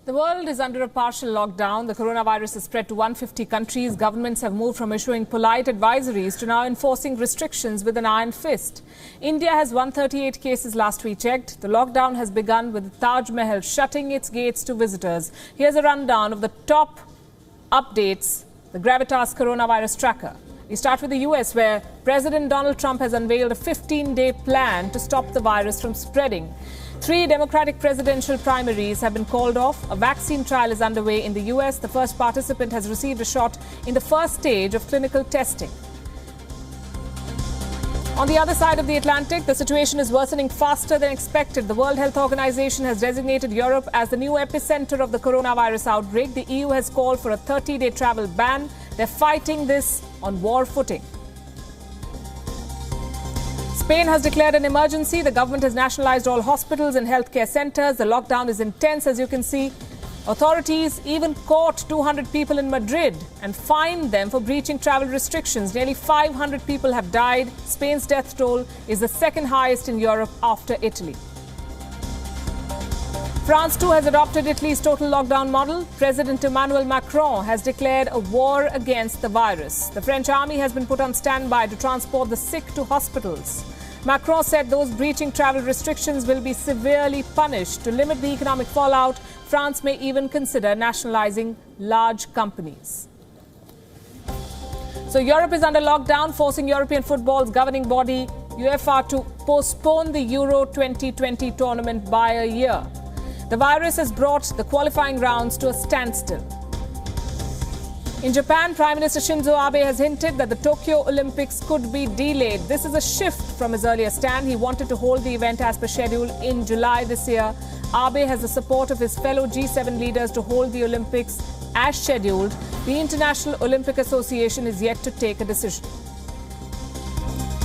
The world is under a partial lockdown. The coronavirus has spread to 150 countries. Governments have moved from issuing polite advisories to now enforcing restrictions with an iron fist. India has 138 cases last we checked. The lockdown has begun with the Taj Mahal shutting its gates to visitors. Here's a rundown of the top updates, the Gravitas coronavirus tracker. We start with the US, where President Donald Trump has unveiled a 15-day plan to stop the virus from spreading. 3 Democratic presidential primaries have been called off. A vaccine trial is underway in the US. The first participant has received a shot in the first stage of clinical testing. On the other side of the Atlantic, the situation is worsening faster than expected. The World Health Organization has designated Europe as the new epicenter of the coronavirus outbreak. The EU has called for a 30-day travel ban. They're fighting this on war footing. Spain has declared an emergency. The government has nationalized all hospitals and healthcare centers. The lockdown is intense, as you can see. Authorities even caught 200 people in Madrid and fined them for breaching travel restrictions. Nearly 500 people have died. Spain's death toll is the second highest in Europe after Italy. France too has adopted Italy's total lockdown model. President Emmanuel Macron has declared a war against the virus. The French army has been put on standby to transport the sick to hospitals. Macron said those breaching travel restrictions will be severely punished. To limit the economic fallout, France may even consider nationalizing large companies. So Europe is under lockdown, forcing European football's governing body, UEFA, to postpone the Euro 2020 tournament by a year. The virus has brought the qualifying rounds to a standstill. In Japan, Prime Minister Shinzo Abe has hinted that the Tokyo Olympics could be delayed. This is a shift from his earlier stand. He wanted to hold the event as per schedule in July this year. Abe has the support of his fellow G7 leaders to hold the Olympics as scheduled. The International Olympic Association is yet to take a decision.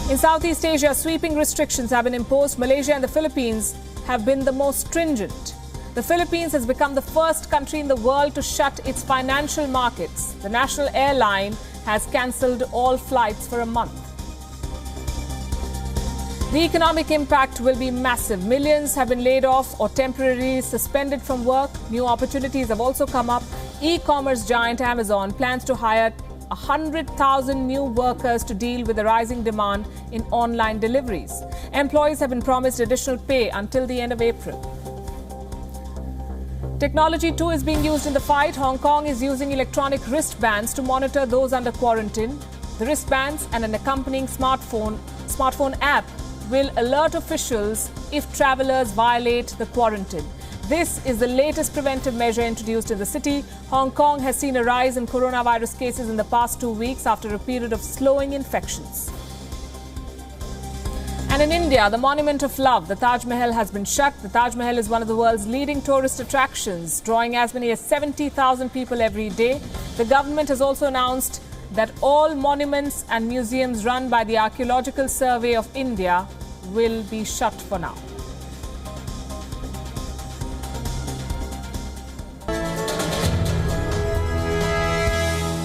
In Southeast Asia, sweeping restrictions have been imposed. Malaysia and the Philippines have been the most stringent. The Philippines has become the first country in the world to shut its financial markets. The national airline has cancelled all flights for a month. The economic impact will be massive. Millions have been laid off or temporarily suspended from work. New opportunities have also come up. E-commerce giant Amazon plans to hire 100,000 new workers to deal with the rising demand in online deliveries. Employees have been promised additional pay until the end of April. Technology too is being used in the fight. Hong Kong is using electronic wristbands to monitor those under quarantine. The wristbands and an accompanying smartphone app will alert officials if travelers violate the quarantine. This is the latest preventive measure introduced in the city. Hong Kong has seen a rise in coronavirus cases in the past 2 weeks after a period of slowing infections. And in India, the Monument of Love, the Taj Mahal, has been shut. The Taj Mahal is one of the world's leading tourist attractions, drawing as many as 70,000 people every day. The government has also announced that all monuments and museums run by the Archaeological Survey of India will be shut for now.